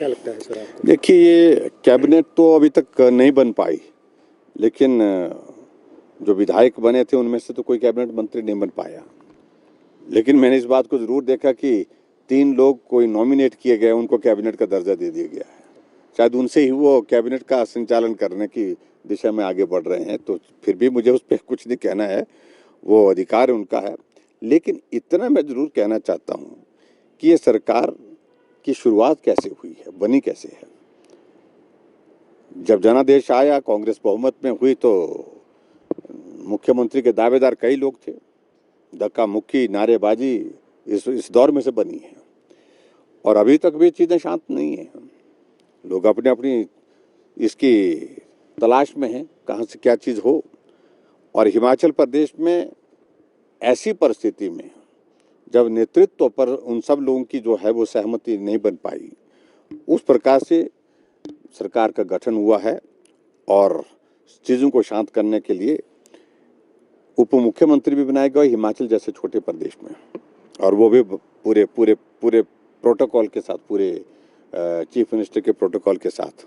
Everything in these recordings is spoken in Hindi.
क्या लगता है सर आपको? देखिए, ये कैबिनेट तो अभी तक नहीं बन पाई, लेकिन जो विधायक बने थे उनमें से तो कोई कैबिनेट मंत्री नहीं बन पाया। लेकिन मैंने इस बात को जरूर देखा कि 3 लोग कोई नॉमिनेट किए गए, उनको कैबिनेट का दर्जा दे दिया गया है। शायद उनसे ही वो कैबिनेट का संचालन करने की दिशा में आगे बढ़ रहे हैं। तो फिर भी मुझे उस पर कुछ नहीं कहना है, वो अधिकार उनका है। लेकिन इतना मैं जरूर कहना चाहता हूँ कि ये सरकार की शुरुआत कैसे हुई है, बनी कैसे है। जब जनादेश आया, कांग्रेस बहुमत में हुई, तो मुख्यमंत्री के दावेदार कई लोग थे। धक्का मुक्की, नारेबाजी इस दौर में से बनी है। और अभी तक भी चीज़ें शांत नहीं है। लोग अपने अपनी इसकी तलाश में हैं, कहाँ से क्या चीज़ हो। और हिमाचल प्रदेश में ऐसी परिस्थिति में जब नेतृत्व पर उन सब लोगों की जो है वो सहमति नहीं बन पाई, उस प्रकार से सरकार का गठन हुआ है। और चीज़ों को शांत करने के लिए उप मुख्यमंत्री भी बनाए गए हिमाचल जैसे छोटे प्रदेश में, और वो भी पूरे पूरे पूरे प्रोटोकॉल के साथ, पूरे चीफ मिनिस्टर के प्रोटोकॉल के साथ।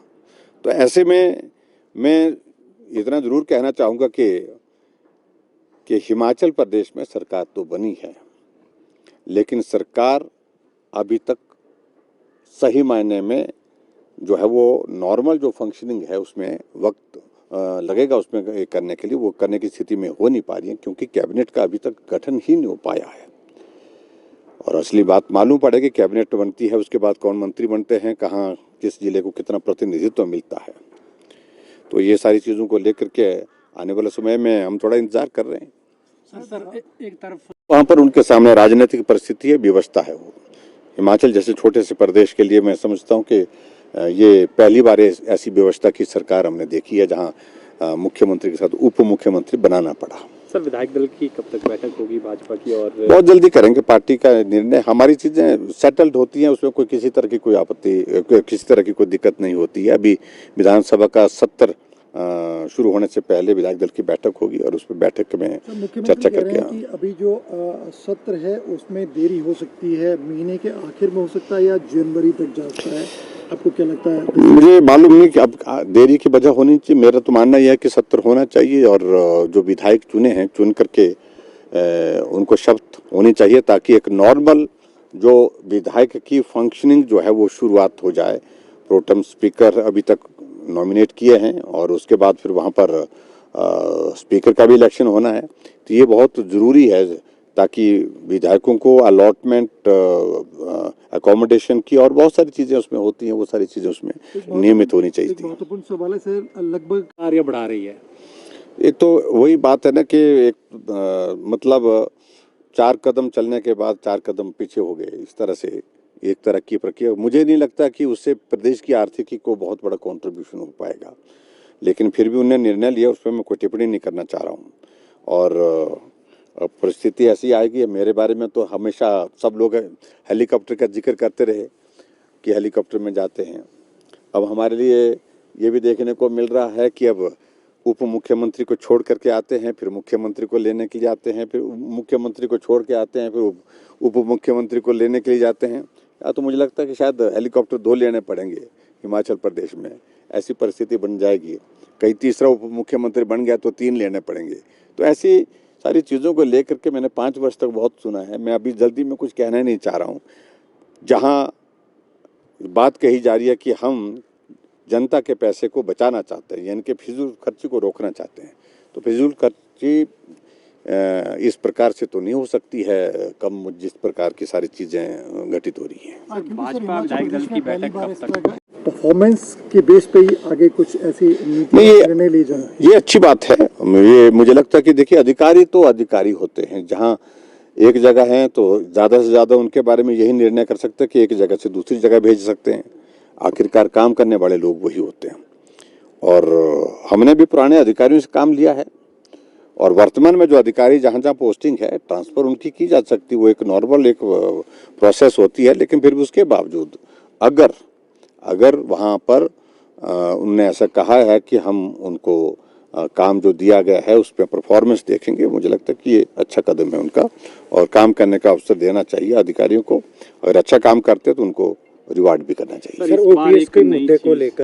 तो ऐसे में मैं इतना ज़रूर कहना चाहूँगा कि हिमाचल प्रदेश में सरकार तो बनी है, लेकिन सरकार अभी तक सही मायने में जो है वो नॉर्मल जो फंक्शनिंग है उसमें वक्त लगेगा उसमें करने के लिए, वो करने की स्थिति में हो नहीं पा रही है, क्योंकि कैबिनेट का अभी तक गठन ही नहीं हो पाया है। और असली बात मालूम पड़ेगी, कैबिनेट बनती है उसके बाद कौन मंत्री बनते हैं, कहाँ किस जिले को कितना प्रतिनिधित्व मिलता है। तो ये सारी चीज़ों को लेकर के आने वाले समय में हम थोड़ा इंतजार कर रहे हैं। सर एक तरफ वहाँ पर उनके सामने राजनीतिक परिस्थिति है, व्यवस्था है। वो हिमाचल जैसे छोटे से प्रदेश के लिए मैं समझता हूँ कि ये पहली बार ऐसी व्यवस्था की सरकार हमने देखी है जहाँ मुख्यमंत्री के साथ उप मुख्यमंत्री बनाना पड़ा। सर विधायक दल की कब तक बैठक होगी भाजपा की? और बहुत जल्दी करेंगे पार्टी का निर्णय। हमारी चीज़ें सेटल्ड होती हैं, उसमें कोई किसी तरह की कोई आपत्ति, किसी तरह की कोई दिक्कत नहीं होती है। अभी विधानसभा का सत्र शुरू होने से पहले विधायक दल की बैठक होगी और उसमें बैठक में चर्चा करके कि अभी जो सत्र है उसमें देरी हो सकती है, महीने के आखिर में हो सकता है या जनवरी तक जा सकता है, आपको क्या लगता है? मुझे मालूम नहीं कि अब देरी की वजह होनी चाहिए। मेरा तो मानना यह है कि सत्र होना चाहिए और जो विधायक चुने हैं चुन करके उनको शपथ होनी चाहिए, ताकि एक नॉर्मल जो विधायक की फंक्शनिंग जो है वो शुरुआत हो जाए। प्रोटेम स्पीकर अभी तक नॉमिनेट किए हैं और उसके बाद फिर वहाँ पर स्पीकर का भी इलेक्शन होना है। तो ये बहुत ज़रूरी है ताकि विधायकों को अलॉटमेंट, अकोमोडेशन की और बहुत सारी चीज़ें उसमें होती हैं, वो सारी चीज़ें उसमें नियमित होनी चाहिए थी। महत्वपूर्ण सवाल है सर, लगभग कार्य बढ़ा रही है। एक तो वही बात है ना कि एक मतलब 4 कदम चलने के बाद 4 कदम पीछे हो गए, इस तरह से एक तरह की प्रक्रिया। मुझे नहीं लगता कि उससे प्रदेश की आर्थिकी को बहुत बड़ा कंट्रीब्यूशन हो पाएगा, लेकिन फिर भी उन्होंने निर्णय लिया, उस पर मैं कोई टिप्पणी नहीं करना चाह रहा हूँ। और परिस्थिति ऐसी आएगी। मेरे बारे में तो हमेशा सब लोग हेलीकॉप्टर का जिक्र करते रहे कि हेलीकॉप्टर में जाते हैं। अब हमारे लिए ये भी देखने को मिल रहा है कि अब उप मुख्यमंत्री को छोड़ करके आते हैं, फिर मुख्यमंत्री को लेने के लिए आते हैं, फिर मुख्यमंत्री को छोड़ के आते हैं, फिर उप मुख्यमंत्री को लेने के लिए जाते हैं। या तो मुझे लगता है कि शायद हेलीकॉप्टर 2 लेने पड़ेंगे हिमाचल प्रदेश में, ऐसी परिस्थिति बन जाएगी। कहीं तीसरा उप मुख्यमंत्री बन गया तो 3 लेने पड़ेंगे। तो ऐसी सारी चीज़ों को लेकर के मैंने 5 वर्ष तक बहुत सुना है। मैं अभी जल्दी में कुछ कहना नहीं चाह रहा हूँ। जहाँ बात कही जा रही है कि हम जनता के पैसे को बचाना चाहते हैं, यानी कि फिजूल खर्ची को रोकना चाहते हैं, तो फिजूल खर्ची इस प्रकार से तो नहीं हो सकती है कम, जिस प्रकार की सारी चीज़ें घटित हो रही हैं। भाजपा विधायक दल की बैठक कब तक? परफॉर्मेंस के बेस पे ही आगे कुछ ऐसी निर्णय ली जाए, ये अच्छी बात है। ये मुझे लगता है कि देखिए, अधिकारी तो अधिकारी होते हैं। जहाँ एक जगह है तो ज़्यादा से ज़्यादा उनके बारे में यही निर्णय कर सकते हैं कि एक जगह से दूसरी जगह भेज सकते हैं। आखिरकार काम करने वाले लोग वही होते हैं। और हमने भी पुराने अधिकारियों से काम लिया है और वर्तमान में जो अधिकारी जहाँ जहाँ पोस्टिंग है, ट्रांसफ़र उनकी की जा सकती है। वो एक नॉर्मल एक प्रोसेस होती है। लेकिन फिर भी उसके बावजूद अगर वहाँ पर उनने ऐसा कहा है कि हम उनको काम जो दिया गया है उस पर परफॉर्मेंस देखेंगे, मुझे लगता है कि ये अच्छा कदम है उनका और काम करने का अवसर देना चाहिए अधिकारियों को। अगर अच्छा काम करते तो उनको रिवार्ड भी करना चाहिए। सर, इस बार ओपीएस एक के नई मुद्दे को चीज- लेकर